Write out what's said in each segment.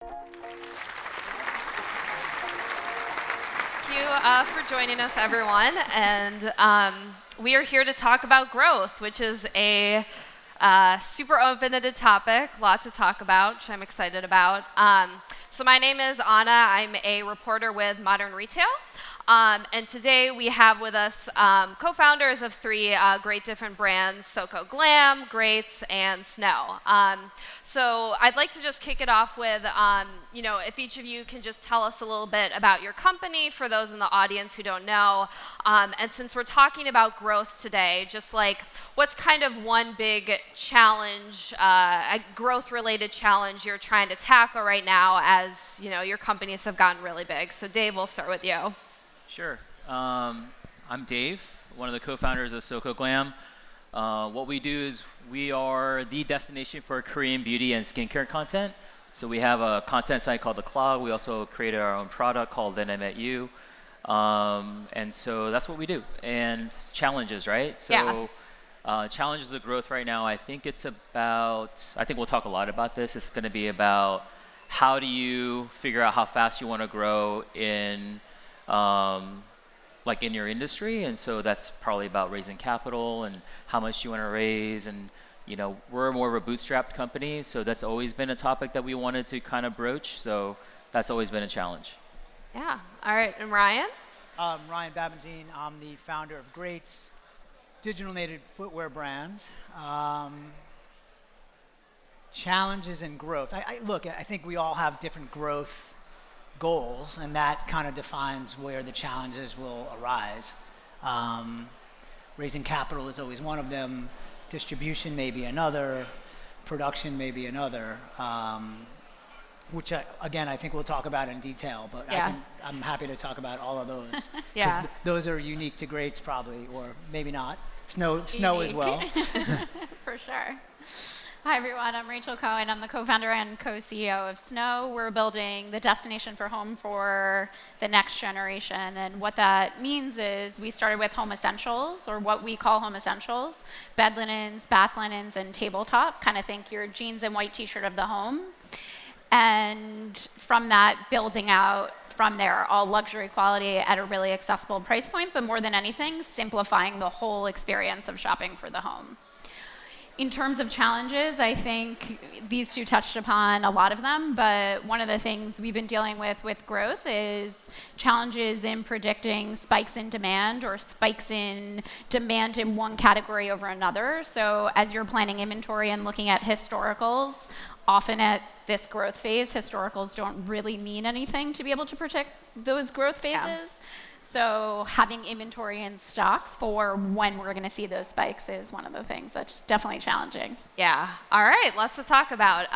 Thank you for joining us, everyone. And we are here to talk about growth, which is a super open-ended topic, a lot to talk about, which I'm excited about. So my name is Anna. I'm a reporter with Modern Retail. And today we have with us co-founders of three great different brands, Soko Glam, Greats, and Snow. So I'd like to just kick it off with, if each of you can just tell us a little bit about your company for those in the audience who don't know. And since we're talking about growth today, just like what's kind of one big challenge, a growth-related challenge you're trying to tackle right now as your companies have gotten really big. So Dave, we'll start with you. Sure. I'm Dave, one of the co-founders of Soko Glam. What we do is we are the destination for Korean beauty and skincare content. So we have a content site called The Clog. We also created our own product called Then I Met You. And so that's what we do. And challenges, right? So challenges of growth right now, I think we'll talk a lot about this. It's going to be about how do you figure out how fast you want to grow in in your industry, and so that's probably about raising capital and how much you want to raise, and we're more of a bootstrapped company, so that's always been a topic that we wanted to kind of broach, so that's always been a challenge. Yeah. All right. And Ryan? Ryan Babenzine. I'm the founder of Greats, digital native footwear brand. Challenges and growth. I think we all have different growth goals, and that kind of defines where the challenges will arise. Raising capital is always one of them. Distribution may be another. Production may be another. Which I think we'll talk about in detail, but I'm happy to talk about all of those. Yeah. Those are unique to Greats probably, or maybe not. Snow as well. For sure. Hi, everyone. I'm Rachel Cohen. I'm the co-founder and co-CEO of Snow. We're building the destination for home for the next generation. And what that means is we started with home essentials, or what we call home essentials, bed linens, bath linens, and tabletop. Kind of think your jeans and white t-shirt of the home. And from that, building out from there, all luxury quality at a really accessible price point, but more than anything, simplifying the whole experience of shopping for the home. In terms of challenges, I think these two touched upon a lot of them, but one of the things we've been dealing with growth is challenges in predicting spikes in demand or spikes in demand in one category over another. So as you're planning inventory and looking at historicals, often at this growth phase, historicals don't really mean anything to be able to predict those growth phases. Yeah. So having inventory in stock for when we're going to see those spikes is one of the things that's definitely challenging. Yeah. All right. Lots to talk about.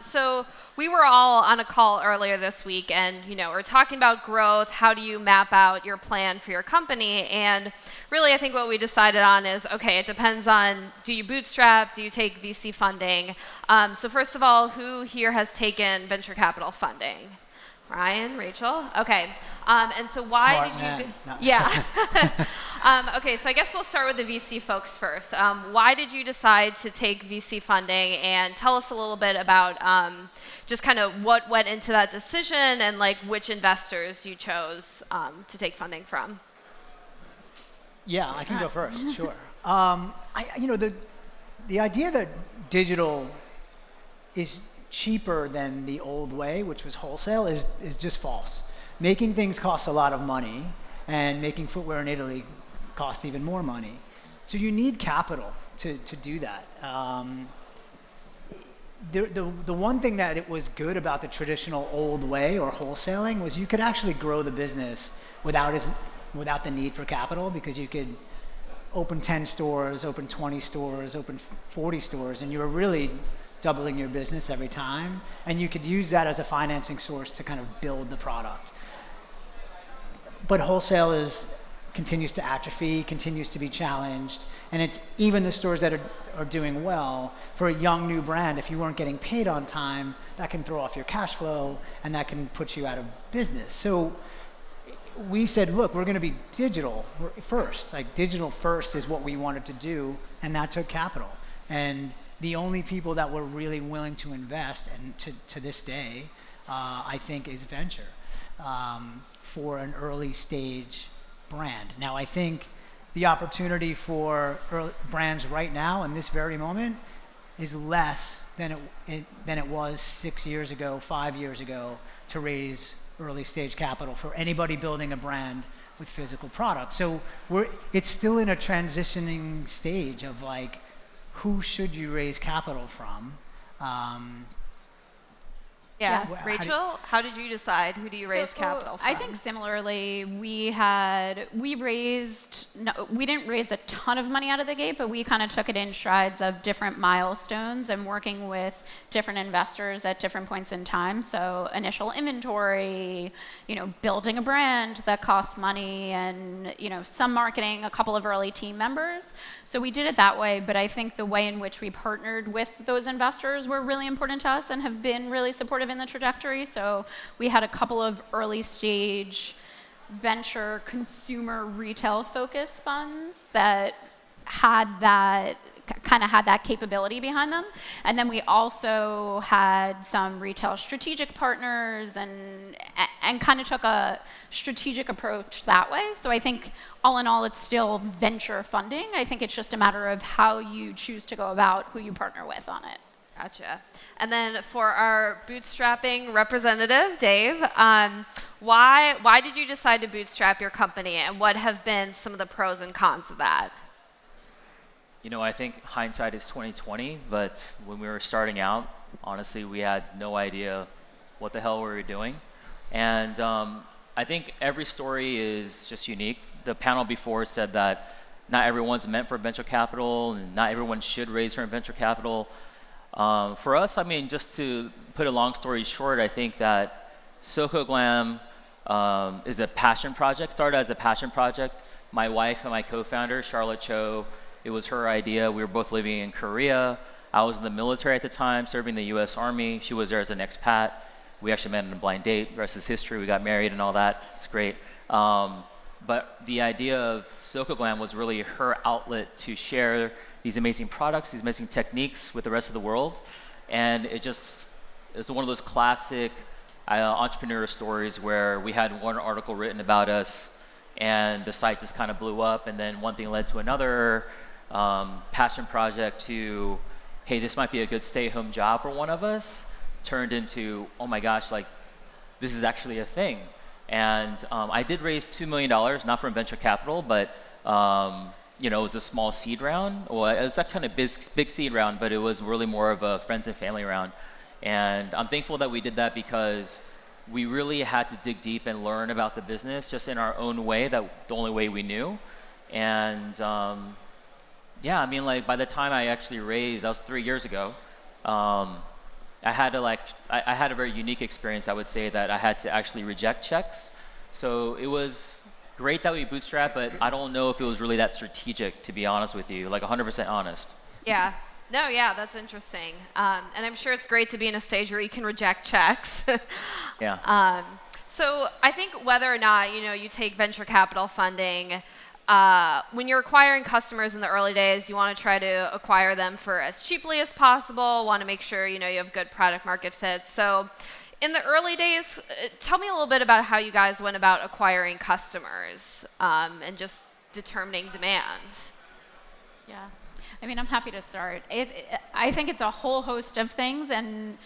So we were all on a call earlier this week, and we're talking about growth. How do you map out your plan for your company? And really, I think what we decided on is, okay, it depends on, do you bootstrap? Do you take VC funding? So first of all, who here has taken venture capital funding? Ryan, Rachel? Okay. And so why did you... No. Yeah. Okay, so I guess we'll start with the VC folks first. Why did you decide to take VC funding? And tell us a little bit about just kind of what went into that decision and which investors you chose to take funding from. Yeah, I can go first, sure. The idea that digital is cheaper than the old way, which was wholesale, is just false. Making things costs a lot of money, and making footwear in Italy costs even more money. So you need capital to do that. The one thing that it was good about the traditional old way or wholesaling was you could actually grow the business without the need for capital, because you could open 10 stores, open 20 stores, open 40 stores, and you were really doubling your business every time, and you could use that as a financing source to kind of build the product. But wholesale continues to atrophy, continues to be challenged, and it's even the stores that are doing well, for a young new brand, if you weren't getting paid on time, that can throw off your cash flow, and that can put you out of business. So we said, look, we're going to be digital first. Digital first is what we wanted to do, and that took capital. And the only people that were really willing to invest, and to this day, I think, is venture for an early stage brand. Now, I think the opportunity for brands right now in this very moment is less than it was 6 years ago, 5 years ago, to raise early stage capital for anybody building a brand with physical products. So it's still in a transitioning stage of like, who should you raise capital from? Yeah. How Rachel, how did you decide? Who do you raise capital from? I think similarly, we didn't raise a ton of money out of the gate, but we kind of took it in strides of different milestones and working with different investors at different points in time. So initial inventory, building a brand that costs money, and some marketing, a couple of early team members. So we did it that way, but I think the way in which we partnered with those investors were really important to us and have been really supportive in the trajectory. So we had a couple of early stage venture consumer retail focused funds that had that capability behind them. And then we also had some retail strategic partners and kind of took a strategic approach that way. So I think all in all, it's still venture funding. I think it's just a matter of how you choose to go about who you partner with on it. Gotcha. And then for our bootstrapping representative, Dave, why did you decide to bootstrap your company, and what have been some of the pros and cons of that? I think hindsight is 20/20, but when we were starting out, honestly, we had no idea what the hell we were doing. And I think every story is just unique. The panel before said that not everyone's meant for venture capital, and not everyone should raise from venture capital. For us, just to put a long story short, I think that SoCo Glam is a passion project, started as a passion project. My wife and my co-founder, Charlotte Cho, it was her idea. We were both living in Korea. I was in the military at the time, serving the US Army. She was there as an expat. We actually met on a blind date. The rest is history. We got married and all that. It's great. But the idea of SoCo Glam was really her outlet to share these amazing products, these amazing techniques with the rest of the world. And it's one of those classic entrepreneur stories where we had one article written about us and the site just kind of blew up, and then one thing led to another, passion project to, hey, this might be a good stay-home job for one of us, turned into, oh my gosh, like this is actually a thing. And I did raise $2 million, not from venture capital, but it was a small seed round. Well, it was that kind of big seed round, but it was really more of a friends and family round. And I'm thankful that we did that because we really had to dig deep and learn about the business just in our own way, the only way we knew. And by the time I actually raised, that was 3 years ago, I had a very unique experience, I would say, that I had to actually reject checks. So it was great that we bootstrapped, but I don't know if it was really that strategic, to be honest with you, like 100% honest. Yeah. No, yeah, that's interesting. And I'm sure it's great to be in a stage where you can reject checks. Yeah. So I think whether or not, you take venture capital funding, when you're acquiring customers in the early days, you want to try to acquire them for as cheaply as possible, want to make sure, you have good product market fit. So in the early days, tell me a little bit about how you guys went about acquiring customers and just determining demand. Yeah. I'm happy to start. I think it's a whole host of things, and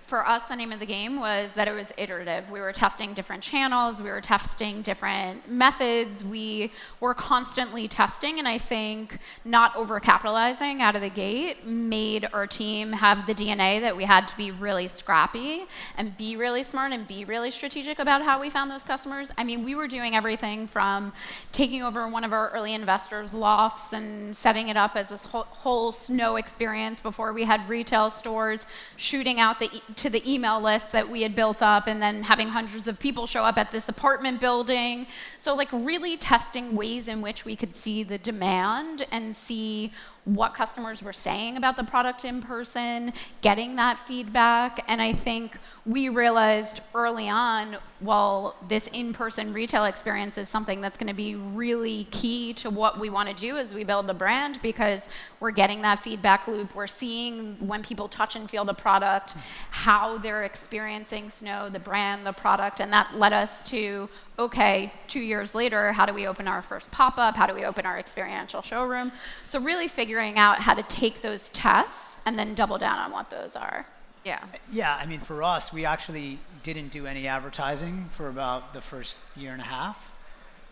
for us, the name of the game was that it was iterative. We were testing different channels, we were testing different methods, we were constantly testing, and I think not overcapitalizing out of the gate made our team have the DNA that we had to be really scrappy and be really smart and be really strategic about how we found those customers. We were doing everything from taking over one of our early investors' lofts and setting it up as this whole snow experience before we had retail stores, shooting out to the email list that we had built up, and then having hundreds of people show up at this apartment building. So really testing ways in which we could see the demand and see what customers were saying about the product in person, getting that feedback. And I think we realized early on, well, this in-person retail experience is something that's going to be really key to what we want to do as we build the brand, because we're getting that feedback loop. We're seeing when people touch and feel the product, how they're experiencing Snow, the brand, the product, and that led us to, okay, 2 years later, how do we open our first pop-up? How do we open our experiential showroom? So really figuring out how to take those tests and then double down on what those are. Yeah. Yeah, I mean, for us, we actually didn't do any advertising for about the first year and a half.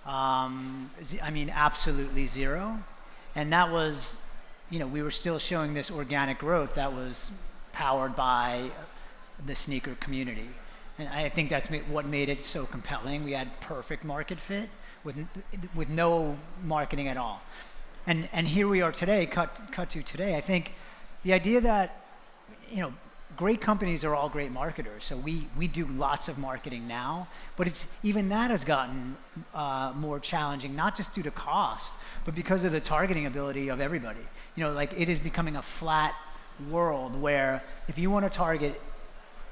I mean, absolutely zero. And that was, we were still showing this organic growth that was powered by the sneaker community. And I think that's what made it so compelling. We had perfect market fit with no marketing at all. And here we are today, cut to today. I think the idea that, great companies are all great marketers. So we do lots of marketing now, but even that has gotten more challenging, not just due to cost, but because of the targeting ability of everybody. It is becoming a flat world where if you want to target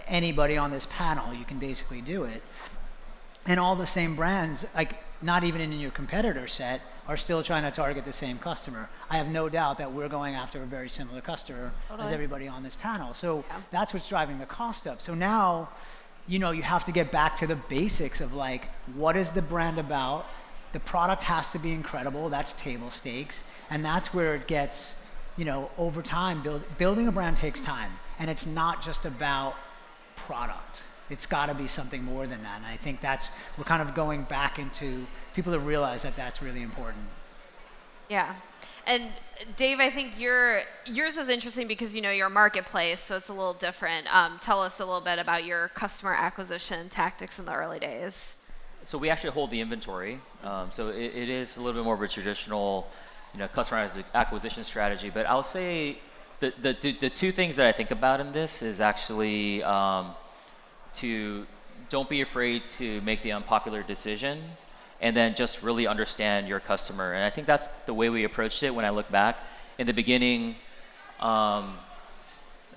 anybody on this panel, you can basically do it. And all the same brands, not even in your competitor set, are still trying to target the same customer. I have no doubt that we're going after a very similar customer as everybody on this panel. So that's what's driving the cost up. So now, you have to get back to the basics of what is the brand about? The product has to be incredible. That's table stakes. And that's where it gets, over time, building a brand takes time. And it's not just about product. It's got to be something more than that. And I think we're kind of going back into people to realize that that's really important. Yeah. And Dave, I think yours is interesting because, you're a marketplace, so it's a little different. Tell us a little bit about your customer acquisition tactics in the early days. So we actually hold the inventory. So it is a little bit more of a traditional, customer acquisition strategy. But I'll say the two things that I think about in this is actually to don't be afraid to make the unpopular decision, and then just really understand your customer. And I think that's the way we approached it when I look back. In the beginning,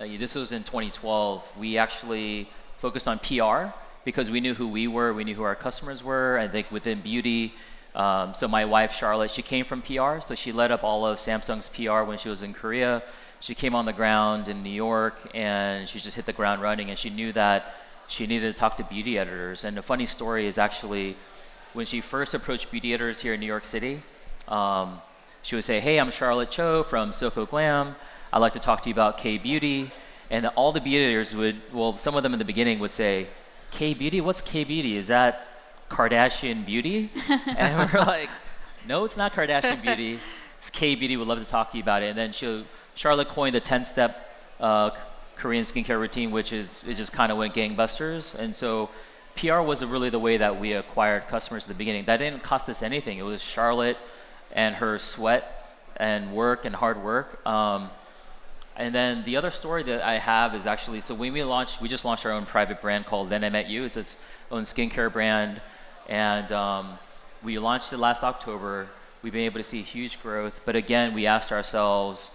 this was in 2012, we actually focused on PR because we knew who we were, we knew who our customers were. I think within beauty, so my wife, Charlotte, she came from PR, so she led up all of Samsung's PR when she was in Korea. She came on the ground in New York, and she just hit the ground running, and she knew that she needed to talk to beauty editors. And the funny story is actually, when she first approached beauty editors here in New York City, she would say, "Hey, I'm Charlotte Cho from SoCo Glam. I'd like to talk to you about K-Beauty." And all the beauty editors some of them in the beginning would say, "K-Beauty? What's K-Beauty? Is that Kardashian Beauty?" And we're like, "No, it's not Kardashian Beauty. It's K-Beauty. Would love to talk to you about it." And then Charlotte coined the 10-step Korean skincare routine, which is it just kind of went gangbusters. And so PR was really the way that we acquired customers at the beginning. That didn't cost us anything. It was Charlotte and her sweat and work and hard work. And then the other story that I have is actually, so when we just launched our own private brand called Then I Met You. It's its own skincare brand. And we launched it last October. We've been able to see huge growth. But again, we asked ourselves,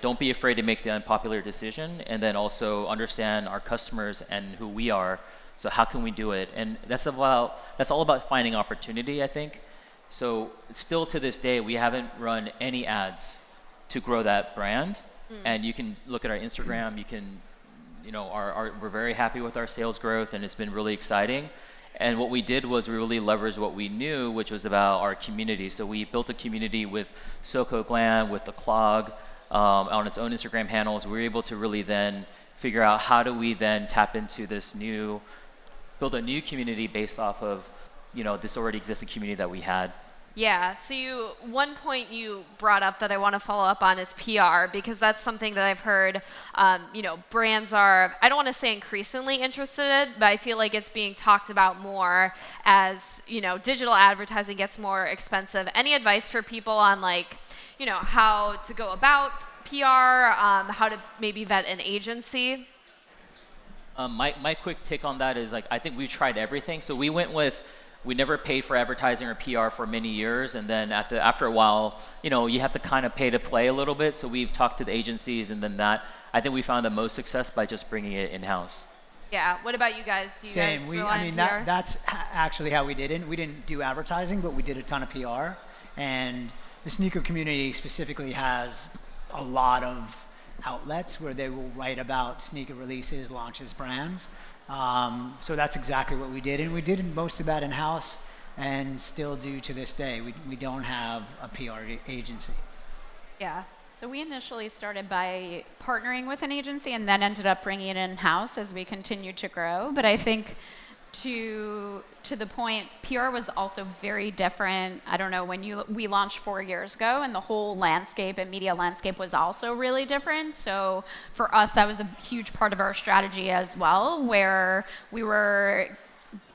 don't be afraid to make the unpopular decision, and then also understand our customers and who we are. So how can we do it? And that's all about finding opportunity, I think. So still to this day, we haven't run any ads to grow that brand. And you can look at our Instagram. You can, we're very happy with our sales growth, and it's been really exciting. And what we did was we really leveraged what we knew, which was about our community. So we built a community with SoCo Glam, with the Clog, on its own Instagram handles. We were able to really then figure out how do we then tap into build a new community based off of, this already existing community that we had. Yeah, so one point you brought up that I want to follow up on is PR, because that's something that I've heard, brands are, I don't want to say increasingly interested in, but I feel like it's being talked about more as, digital advertising gets more expensive. Any advice for people on how to go about PR, how to maybe vet an agency? My quick take on that is I think we've tried everything. So we went with we never paid for advertising or PR for many years, and then after a while, you have to kind of pay to play a little bit. So we've talked to the agencies, and then I think we found the most success by just bringing it in-house. Yeah. What about you guys? Do you Same. guys rely on PR? That's actually how we did it. We didn't do advertising, but we did a ton of PR. And the sneaker community specifically has a lot of outlets where they will write about sneaker releases, launches, brands. So that's exactly what we did. And we did most of that in-house and still do to this day. We don't have a PR agency. Yeah. So we initially started by partnering with an agency and then ended up bringing it in-house as we continued to grow. But I think to the point, PR was also very different. I don't know, we launched 4 years ago, and the whole landscape and media landscape was also really different. So for us, that was a huge part of our strategy as well, where we were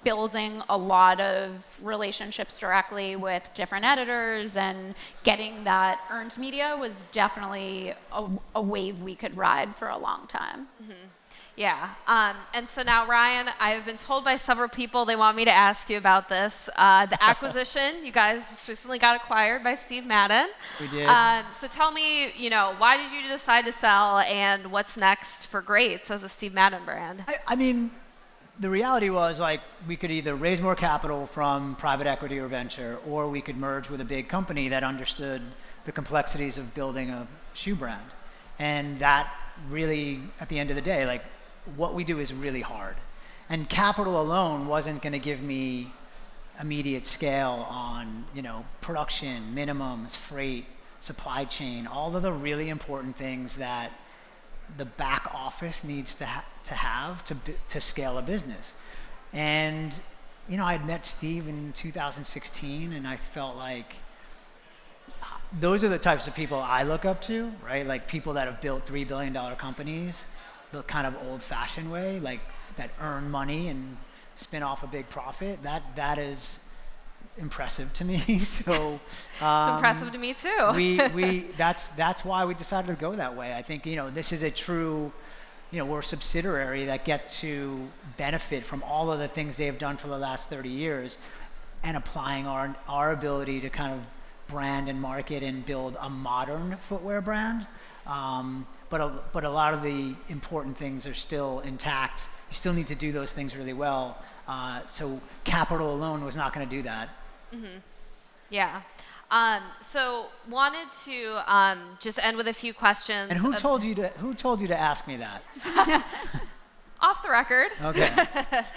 building a lot of relationships directly with different editors, and getting that earned media was definitely a wave we could ride for a long time. Mm-hmm. Yeah. And so now, Ryan, I've been told by several people they want me to ask you about this. The acquisition, you guys just recently got acquired by Steve Madden. We did. So tell me, why did you decide to sell, and what's next for Greats as a Steve Madden brand? I mean, the reality was, we could either raise more capital from private equity or venture, or we could merge with a big company that understood the complexities of building a shoe brand. And that really, at the end of the day, what we do is really hard. And capital alone wasn't going to give me immediate scale on, production, minimums, freight, supply chain, all of the really important things that the back office needs to have to scale a business. And I had met Steve in 2016, and I felt like those are the types of people I look up to, right? Like people that have built $3 billion companies the kind of old-fashioned way, that earn money and spin off a big profit. That is impressive to me. So it's impressive to me too. That's why we decided to go that way. I think this is a true, we're a subsidiary that gets to benefit from all of the things they have done for the last 30 years, and applying our ability to kind of brand and market and build a modern footwear brand. But a lot of the important things are still intact. You still need to do those things really well. So capital alone was not going to do that. Mm-hmm. Yeah. So wanted to just end with a few questions. And who told you to ask me that? Off the record. Okay.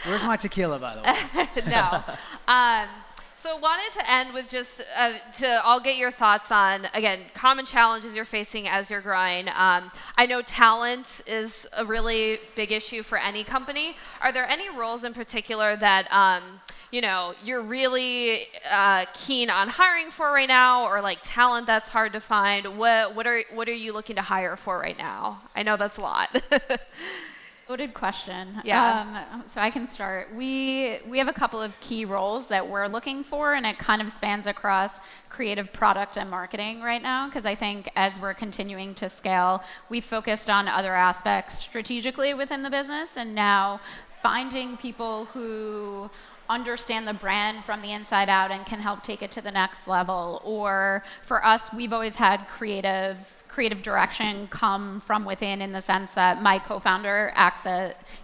Where's my tequila, by the way? No. So wanted to end with just to all get your thoughts on, again, common challenges you're facing as you're growing. I know talent is a really big issue for any company. Are there any roles in particular that you're really keen on hiring for right now, or talent that's hard to find? What are you looking to hire for right now? I know that's a lot. Loaded question. Yeah. So I can start. We have a couple of key roles that we're looking for, and it kind of spans across creative, product, and marketing right now, because I think as we're continuing to scale, we've focused on other aspects strategically within the business, and now finding people who understand the brand from the inside out and can help take it to the next level. Or for us, we've always had creative direction come from within, in the sense that my co-founder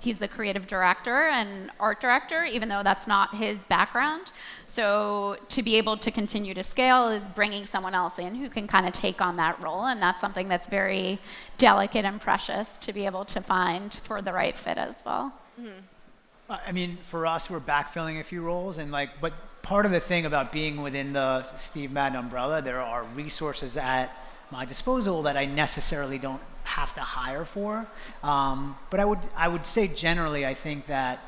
he's the creative director and art director, even though that's not his background. So to be able to continue to scale is bringing someone else in who can kind of take on that role, and that's something that's very delicate and precious to be able to find for the right fit as well. Mm-hmm. I mean, for us, we're backfilling a few roles, and but part of the thing about being within the Steve Madden umbrella, there are resources at my disposal that I necessarily don't have to hire for. But I would say generally, I think that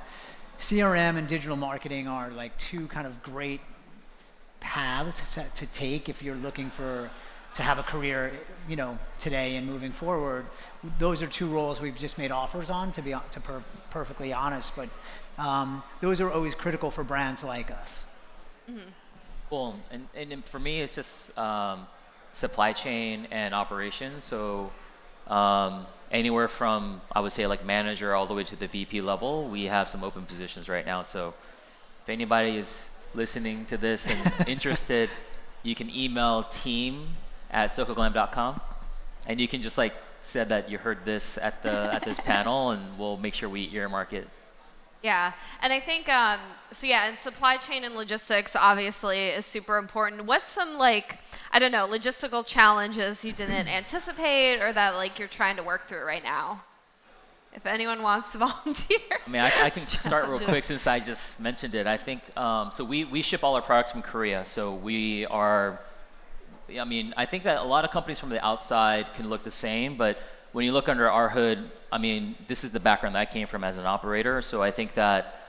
CRM and digital marketing are two kind of great paths to take if you're looking to have a career, today and moving forward. Those are two roles we've just made offers on, to be perfectly honest. But those are always critical for brands like us. Mm-hmm. Cool. And for me, it's just supply chain and operations. So anywhere from, I would say, manager all the way to the VP level, we have some open positions right now. So if anybody is listening to this and interested, you can email team@socoglam.com, and you can just like said that you heard this at this panel, and we'll make sure we earmark it. Yeah, and I think, and supply chain and logistics obviously is super important. What's some logistical challenges you didn't anticipate or that like you're trying to work through right now? If anyone wants to volunteer. I mean, I can start real quick since I just mentioned it. I think, so we ship all our products from Korea, so we are, I think that a lot of companies from the outside can look the same, but when you look under our hood, this is the background that I came from as an operator, so I think that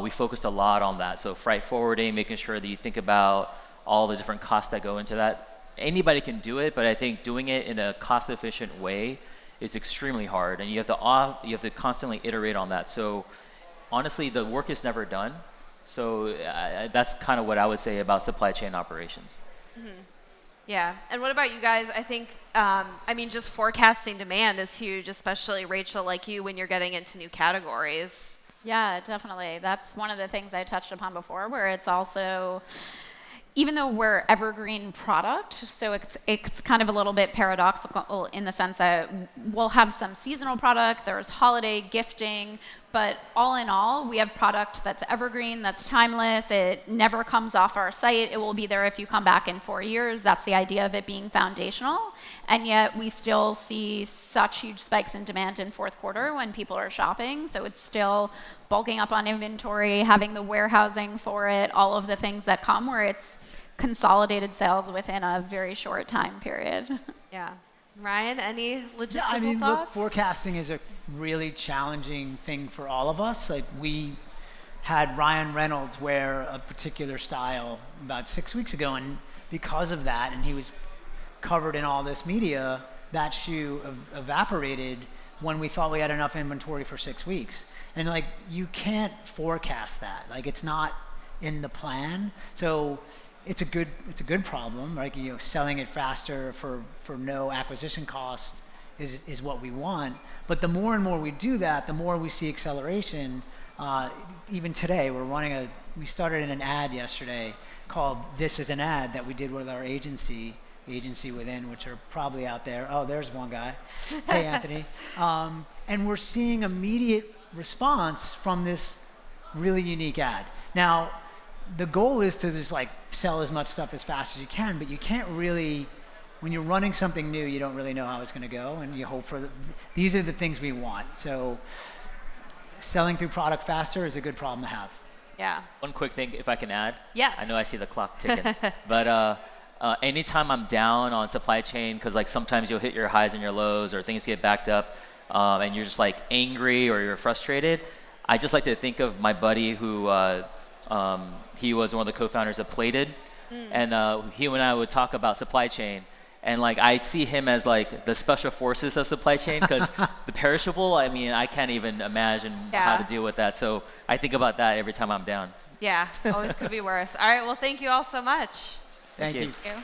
we focused a lot on that. So freight forwarding, making sure that you think about all the different costs that go into that. Anybody can do it, but I think doing it in a cost-efficient way is extremely hard, and you have to constantly iterate on that. So honestly, the work is never done. So that's kind of what I would say about supply chain operations. Mm-hmm. Yeah, and what about you guys? I think, just forecasting demand is huge, especially Rachel, like you, when you're getting into new categories. Yeah, definitely. That's one of the things I touched upon before, where it's also, even though we're evergreen product, so it's kind of a little bit paradoxical in the sense that we'll have some seasonal product, there's holiday gifting, but all in all, we have product that's evergreen, that's timeless, it never comes off our site, it will be there if you come back in 4 years. That's the idea of it being foundational, and yet we still see such huge spikes in demand in fourth quarter when people are shopping, so it's still bulking up on inventory, having the warehousing for it, all of the things that come where it's consolidated sales within a very short time period. Yeah. Ryan, any logistical thoughts? Look, forecasting is a really challenging thing for all of us. Like, we had Ryan Reynolds wear a particular style about 6 weeks ago, and because of that, and he was covered in all this media, that shoe evaporated when we thought we had enough inventory for 6 weeks. And like, you can't forecast that. Like, it's not in the plan. So it's a good problem, right? Selling it faster for no acquisition cost is what we want. But the more and more we do that, the more we see acceleration. Even today, we started in an ad yesterday called "This Is an Ad" that we did with our agency Within, which are probably out there. Oh, there's one guy. Hey, Anthony. And we're seeing immediate response from this really unique ad. Now, the goal is to just like sell as much stuff as fast as you can, but you can't really, when you're running something new, you don't really know how it's going to go, and you hope for these are the things we want. So selling through product faster is a good problem to have. Yeah. One quick thing, if I can add. Yes. I know I see the clock ticking, but anytime I'm down on supply chain, because like sometimes you'll hit your highs and your lows, or things get backed up, and you're just like angry or you're frustrated, I just like to think of my buddy who he was one of the co-founders of Plated, and he and I would talk about supply chain, and like I see him as like the special forces of supply chain, because the perishable, I can't even imagine how to deal with that. So I think about that every time I'm down. Yeah, always could be worse. All right, well, thank you all so much. Thank you. Thank you.